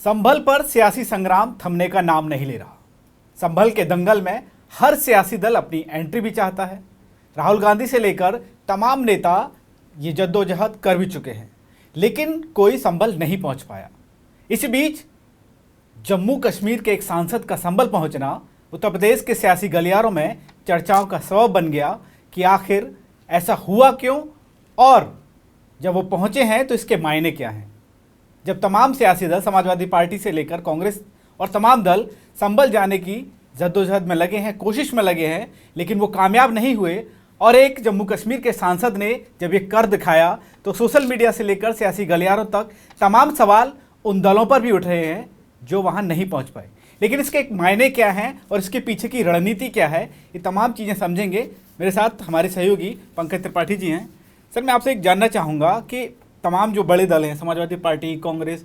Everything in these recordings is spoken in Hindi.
संभल पर सियासी संग्राम थमने का नाम नहीं ले रहा। संभल के दंगल में हर सियासी दल अपनी एंट्री भी चाहता है। राहुल गांधी से लेकर तमाम नेता ये जद्दोजहद कर भी चुके हैं, लेकिन कोई संभल नहीं पहुंच पाया। इसी बीच जम्मू कश्मीर के एक सांसद का संभल पहुंचना उत्तर प्रदेश के सियासी गलियारों में चर्चाओं का सबब बन गया कि आखिर ऐसा हुआ क्यों, और जब वो पहुंचे हैं तो इसके मायने क्या हैं। जब तमाम सियासी दल समाजवादी पार्टी से लेकर कांग्रेस और तमाम दल संभल जाने की जद्दोजहद में लगे हैं, कोशिश में लगे हैं, लेकिन वो कामयाब नहीं हुए, और एक जम्मू कश्मीर के सांसद ने जब ये कर दिखाया तो सोशल मीडिया से लेकर सियासी गलियारों तक तमाम सवाल उन दलों पर भी उठ रहे हैं जो वहाँ नहीं पहुँच पाए। लेकिन इसके एक मायने क्या हैं और इसके पीछे की रणनीति क्या है, ये तमाम चीज़ें समझेंगे। मेरे साथ हमारे सहयोगी पंकज त्रिपाठी जी हैं। सर, मैं आपसे एक जानना चाहूँगा कि तमाम जो बड़े दल हैं, समाजवादी पार्टी, कांग्रेस,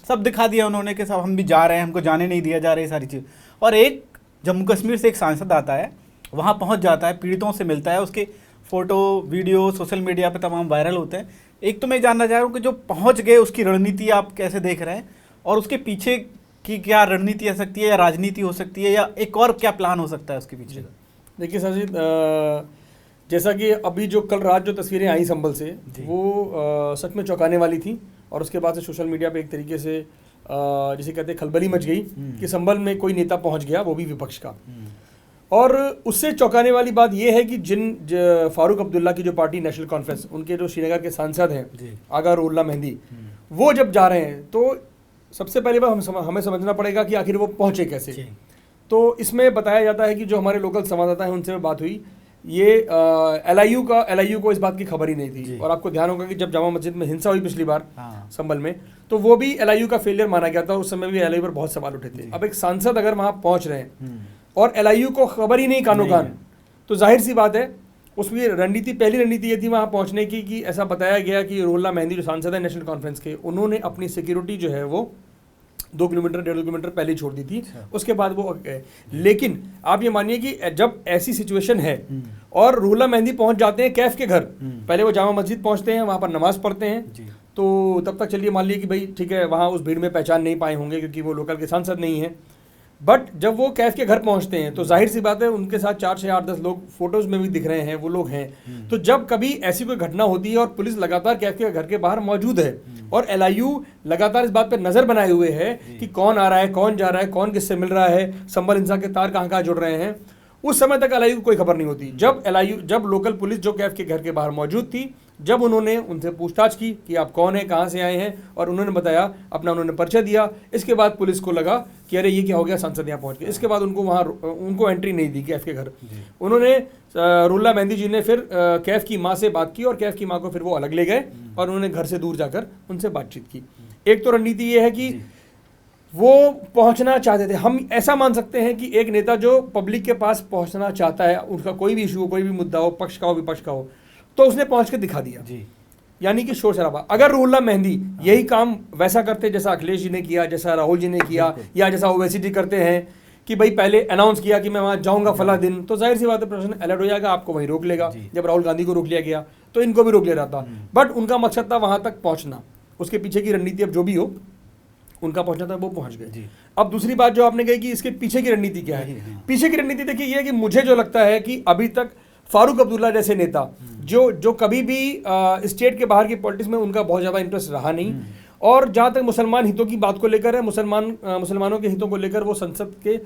सब दिखा दिया उन्होंने कि सब हम भी जा रहे हैं, हमको जाने नहीं दिया जा रहा है, सारी चीज़। और एक जम्मू कश्मीर से एक सांसद आता है, वहाँ पहुँच जाता है, पीड़ितों से मिलता है, उसके फ़ोटो वीडियो सोशल मीडिया पर तमाम वायरल होते हैं। एक तो मैं जानना चाह रहा हूँ कि जो पहुँच गए उसकी रणनीति आप कैसे देख रहे हैं, और उसके पीछे की क्या रणनीति आ सकती है, या राजनीति हो सकती है, या एक और क्या प्लान हो सकता है उसके पीछे का? देखिए साजिद, जैसा कि अभी जो कल रात जो तस्वीरें आई संभल से, वो सच में चौंकाने वाली थी। और उसके बाद से सोशल मीडिया पे एक तरीके से जिसे कहते हैं खलबली मच गई कि संभल में कोई नेता पहुंच गया, वो भी विपक्ष का। और उससे चौंकाने वाली बात यह है कि फारूक अब्दुल्ला की जो पार्टी नेशनल कॉन्फ्रेंस, उनके जो श्रीनगर के सांसद हैं आगा रुल्ला मेहंदी, वो जब जा रहे हैं तो सबसे पहले बात हमें समझना पड़ेगा कि आखिर वो पहुंचे कैसे। तो इसमें बताया जाता है कि जो हमारे लोकल संवाददाता हैं उनसे बात हुई, ये एलआईयू को इस बात की खबर ही नहीं थी। और आपको ध्यान होगा कि जब जामा मस्जिद में हिंसा हुई पिछली बार संभल में, तो वो भी एलआईयू का फेलियर माना गया था। उस समय भी एलआईयू पर बहुत सवाल उठे थे। अब एक सांसद अगर वहाँ पहुँच रहे हैं और एलआईयू को खबर ही नहीं कानो कान, तो जाहिर सी बात है उसकी रणनीति, पहली रणनीति ये थी वहाँ पहुँचने की कि ऐसा बताया गया कि रुल्ला मेहंदी जो सांसद है नेशनल कॉन्फ्रेंस के, उन्होंने अपनी सिक्योरिटी जो है वो 2 किलोमीटर 1.5 किलोमीटर पहले छोड़ दी थी। उसके बाद वो गए। लेकिन आप ये मानिए कि जब ऐसी सिचुएशन है और रुल्ला मेहंदी पहुंच जाते हैं कैफ के घर, पहले वो जामा मस्जिद पहुंचते हैं, वहां पर नमाज पढ़ते हैं, तो तब तक चलिए मान लीजिए कि भाई ठीक है, वहां उस भीड़ में पहचान नहीं पाए होंगे क्योंकि वो लोकल के सांसद नहीं है। बट जब वो कैफ के घर पहुंचते हैं तो जाहिर सी बात है उनके साथ 4 से 8-10 लोग फोटोज में भी दिख रहे हैं, वो लोग हैं। तो जब कभी ऐसी कोई घटना होती है और पुलिस लगातार कैफ के घर के बाहर मौजूद है और एलआईयू लगातार इस बात पर नजर बनाए हुए है कि कौन आ रहा है, कौन जा रहा है, कौन किससे मिल रहा है, संभल हिंसा के तार कहाँ जुड़ रहे हैं, उस समय तक एलआईयू को कोई खबर नहीं होती। जब लोकल पुलिस जो कैफ के घर के बाहर मौजूद थी, जब उन्होंने उनसे पूछताछ की कि आप कौन हैं, कहाँ से आए हैं, और उन्होंने बताया, उन्होंने परिचय दिया, इसके बाद पुलिस को लगा कि अरे ये क्या हो गया, सांसद यहाँ पहुँच गए। इसके बाद उनको एंट्री नहीं दी कैफ के घर। उन्होंने रुल्ला मेहंदी जी ने फिर कैफ की माँ से बात की और कैफ की माँ को फिर वो अलग ले गए और उन्होंने घर से दूर जाकर उनसे बातचीत की। एक तो रणनीति ये है कि वो पहुंचना चाहते थे। हम ऐसा मान सकते हैं कि एक नेता जो पब्लिक के पास पहुंचना चाहता है, उनका कोई भी इशू हो, कोई भी मुद्दा हो, पक्ष का हो विपक्ष का हो, तो उसने पहुंच के दिखा दिया जी। यानी कि शोर शराबा। अगर रुल्ला मेहंदी यही काम वैसा करते जैसा अखिलेश जी ने किया, जैसा राहुल जी ने किया, या जैसा ओवैसी जी करते हैं कि भाई पहले अनाउंस किया कि मैं वहां जाऊंगा फला दिन, तो जाहिर सी बात है प्रशासन अलर्ट हो जाएगा, आपको वहीं रोक लेगा। जब राहुल गांधी को रोक लिया गया तो इनको भी रोक लिया जाता। बट उनका मकसद था वहां तक पहुंचना, उसके पीछे की रणनीति अब जो भी हो, उनका पहुंचना था, वो पहुंच गए। अब दूसरी बात जो आपने कही कि इसके पीछे की रणनीति क्या है, पीछे की रणनीति देखिए ये है कि मुझे जो लगता है कि अभी तक फारूक अब्दुल्ला जैसे नेता जो कभी भी स्टेट के बाहर की पॉलिटिक्स में उनका बहुत ज़्यादा इंटरेस्ट रहा नहीं, और जहाँ तक मुसलमान हितों की बात को लेकर है, मुसलमानों के हितों को लेकर वो संसद के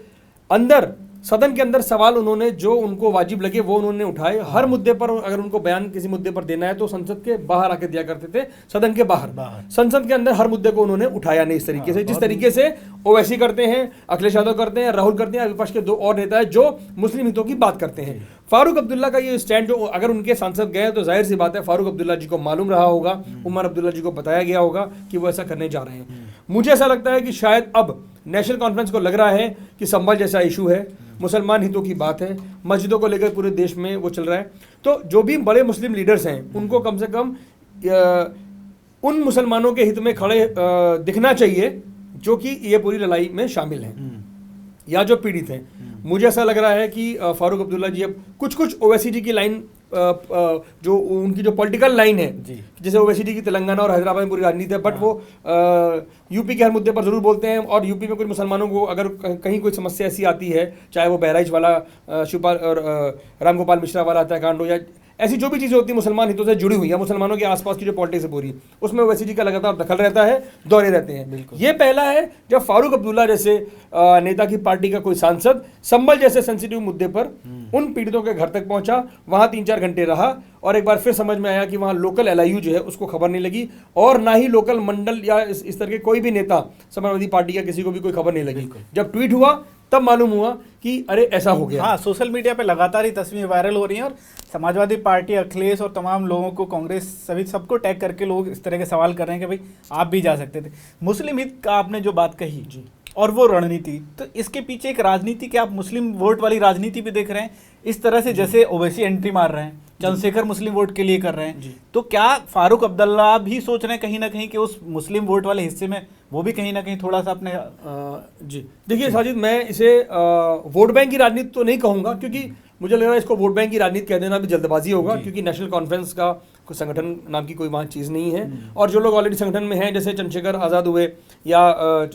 अंदर, सदन के अंदर सवाल उन्होंने जो उनको वाजिब लगे वो उन्होंने उठाए। हर मुद्दे पर अगर उनको बयान किसी मुद्दे पर देना है तो संसद के बाहर आके दिया करते थे, सदन के बाहर। संसद के अंदर हर मुद्दे को उन्होंने उठाया नहीं इस तरीके से, जिस तरीके से ओवैसी करते हैं, अखिलेश यादव करते हैं, राहुल करते हैं, विपक्ष के 2 और नेता है जो मुस्लिम हितों की बात करते हैं। फारूक अब्दुल्ला का ये स्टैंड, जो अगर उनके सांसद गए तो जाहिर सी बात है फारूक अब्दुल्ला जी को मालूम रहा होगा, उमर अब्दुल्ला जी को बताया गया होगा कि वो ऐसा करने जा रहे हैं। मुझे ऐसा लगता है कि शायद अब नेशनल कॉन्फ्रेंस को लग रहा है कि संभल जैसा इशू है, मुसलमान हितों की बात है, मस्जिदों को लेकर पूरे देश में वो चल रहा है, तो जो भी बड़े मुस्लिम लीडर्स हैं उनको कम से कम उन मुसलमानों के हित में खड़े दिखना चाहिए जो कि ये पूरी लड़ाई में शामिल हैं या जो पीड़ित हैं। मुझे ऐसा लग रहा है कि फारूक अब्दुल्ला जी अब कुछ ओवैसी जी की लाइन जो उनकी जो पॉलिटिकल लाइन है, जी। जैसे ओवैसी की तेलंगाना और हैदराबाद में पूरी राजनीति है, बट वो यूपी के हर मुद्दे पर जरूर बोलते हैं। और यूपी में कुछ मुसलमानों को अगर कहीं कोई समस्या ऐसी आती है, चाहे वो बहराइच वाला शिवपाल और रामगोपाल मिश्रा वाला हत्याकांड हो, या ऐसी जो भी चीज़ें होती हैं मुसलमान हितों से जुड़ी हुई है, मुसलमानों के आसपास की जो पॉलिटिक्स है पूरी, उसमें ओवैसी जी का लगातार दखल रहता है, दौरे रहते हैं। ये पहला है जब फारूक अब्दुल्ला जैसे नेता की पार्टी का कोई सांसद संभल जैसे सेंसिटिव मुद्दे पर उन पीड़ितों के घर तक पहुंचा, वहां 3-4 घंटे रहा, और एक बार फिर समझ में आया कि वहां लोकल एलआईयू जो है उसको खबर नहीं लगी, और ना ही लोकल मंडल या इस तरह के कोई भी नेता समाजवादी पार्टी का किसी को भी कोई खबर नहीं लगी। जब ट्वीट हुआ तब मालूम हुआ कि अरे ऐसा हो गया। हाँ, सोशल मीडिया पे लगातार ही तस्वीरें वायरल हो रही हैं और समाजवादी पार्टी, अखिलेश और तमाम लोगों को, कांग्रेस सभी सबको टैग करके लोग इस तरह के सवाल कर रहे हैं कि भाई आप भी जा सकते थे। मुस्लिम हित का आपने जो बात कही जी, और वो रणनीति, तो इसके पीछे एक राजनीति, क्या आप मुस्लिम वोट वाली राजनीति भी देख रहे हैं इस तरह से? जैसे ओवैसी एंट्री मार रहे हैं, चंद्रशेखर मुस्लिम वोट के लिए कर रहे हैं, तो क्या फारूक अब्दुल्ला भी सोच रहे हैं कहीं ना कहीं कि उस मुस्लिम वोट वाले हिस्से में वो भी कहीं ना कहीं थोड़ा सा अपने जी देखिए साजिद, मैं इसे वोट बैंक की राजनीति तो नहीं कहूँगा, क्योंकि मुझे लग रहा है इसको वोट बैंक की राजनीति कह देना भी जल्दबाजी होगा, क्योंकि नेशनल कॉन्फ्रेंस का कोई संगठन नाम की कोई वहाँ चीज़ नहीं है। और जो लोग ऑलरेडी संगठन में हैं, जैसे चंद्रशेखर आज़ाद हुए या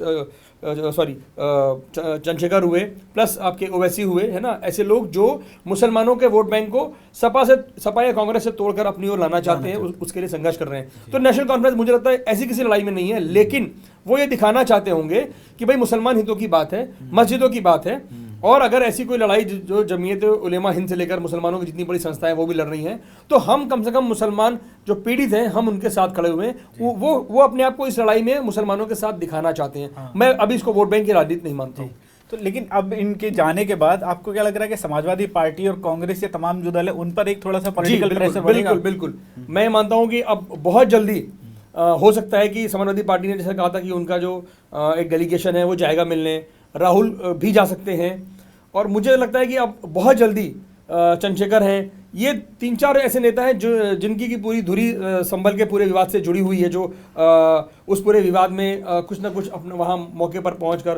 चंद्रशेखर हुए प्लस आपके ओवैसी हुए, है ना, ऐसे लोग जो मुसलमानों के वोट बैंक को सपा या कांग्रेस से तोड़कर अपनी ओर लाना चाहते हैं, उसके लिए संघर्ष कर रहे हैं। तो नेशनल कॉन्फ्रेंस मुझे लगता है ऐसी किसी लड़ाई में नहीं है, लेकिन वो ये दिखाना चाहते होंगे कि भाई मुसलमान हितों की बात है, मस्जिदों की बात है, और अगर ऐसी कोई लड़ाई जो जमीयत उलेमा हिंद से लेकर मुसलमानों की जितनी बड़ी संस्थाएं वो भी लड़ रही हैं, तो हम कम से कम मुसलमान जो पीड़ित हैं हम उनके साथ खड़े हुए हैं। वो अपने आप को इस लड़ाई में मुसलमानों के साथ दिखाना चाहते हैं। हाँ। मैं अभी इसको वोट बैंक की राजनीति नहीं मानता हूँ। तो लेकिन अब इनके जाने के बाद आपको क्या लग रहा है कि समाजवादी पार्टी और कांग्रेस के तमाम जो दल है उन पर एक थोड़ा सा पॉलिटिकल प्रेशर बढ़ेगा? बिल्कुल बिल्कुल, मैं मानता हूँ कि अब बहुत जल्दी हो सकता है कि समाजवादी पार्टी ने जैसे कहा था कि उनका जो एक डेलीगेशन है वो जाएगा मिलने, राहुल भी जा सकते हैं, और मुझे लगता है कि अब बहुत जल्दी चंद्रशेखर हैं, ये 3-4 ऐसे नेता हैं जो जिनकी की पूरी धुरी संभल के पूरे विवाद से जुड़ी हुई है, जो उस पूरे विवाद में कुछ ना कुछ अपने वहाँ मौके पर पहुंचकर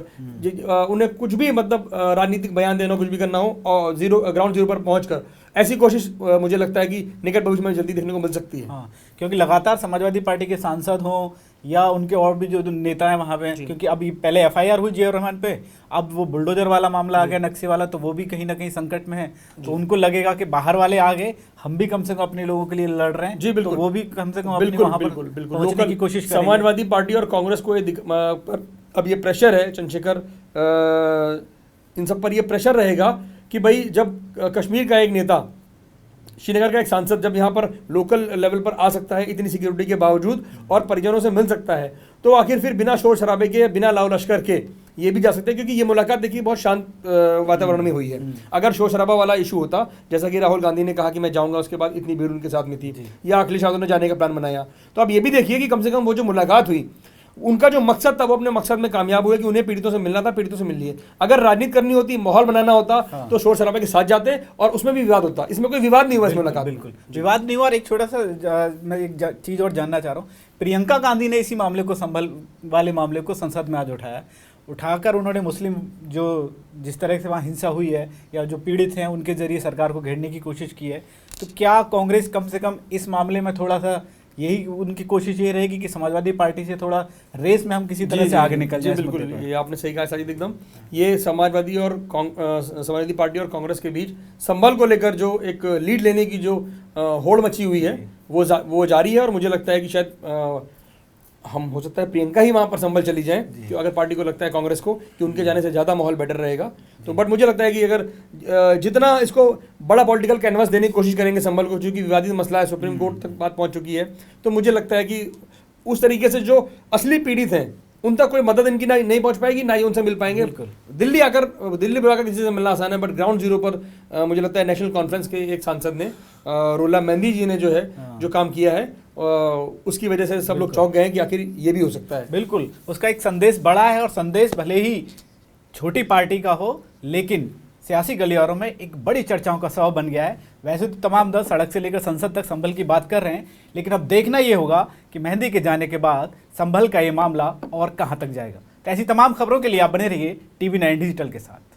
उन्हें कुछ भी मतलब राजनीतिक बयान देना, कुछ भी करना हो, और ग्राउंड जीरो पर पहुंचकर ऐसी कोशिश मुझे लगता है कि निकट भविष्य में जल्दी देखने को मिल सकती है। हाँ, क्योंकि लगातार समाजवादी पार्टी के सांसद हों या उनके और भी जो नेता हैं वहाँ पे, क्योंकि अभी पहले एफआईआर हुई जियाउर रहमान पे, अब वो बुलडोजर वाला मामला आ गया, नक्शे वाला, तो वो भी कहीं ना कहीं संकट में है। तो उनको लगेगा कि बाहर वाले आ गए, हम भी कम से कम अपने लोगों के लिए लड़ रहे हैं, जी बिल्कुल, तो वो भी कम से कम बिल्कुल वहाँ पर पहुंचने की कोशिश करेंगे। समाजवादी पार्टी और कांग्रेस को पर अब ये प्रेशर है, चंद्रशेखर इन सब पर ये प्रेशर रहेगा कि भाई जब कश्मीर का एक नेता, श्रीनगर का एक सांसद जब यहाँ पर लोकल लेवल पर आ सकता है इतनी सिक्योरिटी के बावजूद और परिजनों से मिल सकता है, तो आखिर फिर बिना शोर शराबे के, बिना लाव लश्कर के ये भी जा सकते हैं, क्योंकि ये मुलाकात देखिए बहुत शांत वातावरण में हुई है। अगर शोर शराबा वाला इशू होता, जैसा कि राहुल गांधी ने कहा कि मैं जाऊंगा, उसके बाद इतनी भीड़ उनके साथ में थी, या अखिलेश यादव ने जाने का प्लान बनाया, तो अब ये भी देखिए कि कम से कम वो जो मुलाकात हुई, उनका जो मकसद था वो अपने मकसद में कामयाब हुए कि उन्हें पीड़ितों से मिलना था, पीड़ितों से मिल लिए। अगर राजनीति करनी होती, माहौल बनाना होता, तो शोर शराबे के साथ जाते और उसमें भी विवाद होता। इसमें कोई विवाद नहीं हुआ, इस मुलाकात बिल्कुल विवाद नहीं हुआ। और एक छोटा सा मैं एक चीज़ और जानना चाह रहा हूँ, प्रियंका गांधी ने इसी मामले को, संभल वाले मामले को संसद में आज उठाकर उन्होंने मुस्लिम जो जिस तरह से वहाँ हिंसा हुई है या जो पीड़ित हैं उनके जरिए सरकार को घेरने की कोशिश की है, तो क्या कांग्रेस कम से कम इस मामले में थोड़ा सा, यही उनकी कोशिश ये रहेगी कि समाजवादी पार्टी से थोड़ा रेस में हम किसी तरह से आगे निकल जाए? बिल्कुल, ये आपने सही कहा साजिद एकदम। ये समाजवादी पार्टी और कांग्रेस के बीच संभल को लेकर जो एक लीड लेने की जो होड़ मची हुई है वो जारी है, और मुझे लगता है कि शायद हम हो सकता है प्रियंका ही वहाँ पर संभल चली जाए, कि अगर पार्टी को लगता है कांग्रेस को कि उनके जाने से ज़्यादा माहौल बेटर रहेगा। तो बट मुझे लगता है कि अगर जितना इसको बड़ा पॉलिटिकल कैनवास देने की कोशिश करेंगे संभल को, चूँकि विवादित मसला है, सुप्रीम कोर्ट तक बात पहुँच चुकी है, तो मुझे लगता है कि उस तरीके से जो असली पीड़ित हैं उन तक कोई मदद इनकी नहीं पहुंच पाएगी, ना ही उनसे मिल पाएंगे। दिल्ली बुलाकर किसी से मिलना आसान है, बट ग्राउंड जीरो पर मुझे लगता है नेशनल कॉन्फ्रेंस के एक सांसद ने, रोला मेहंदी जी ने जो है जो काम किया है, उसकी वजह से सब लोग चौंक गए हैं कि आखिर ये भी हो सकता है। बिल्कुल, उसका एक संदेश बड़ा है, और संदेश भले ही छोटी पार्टी का हो, लेकिन सियासी गलियारों में एक बड़ी चर्चाओं का सबब बन गया है। वैसे तो तमाम दल सड़क से लेकर संसद तक संभल की बात कर रहे हैं, लेकिन अब देखना ये होगा कि मेहंदी के जाने के बाद संभल का ये मामला और कहां तक जाएगा। तो ऐसी तमाम खबरों के लिए आप बने रहिए TV9 डिजिटल के साथ।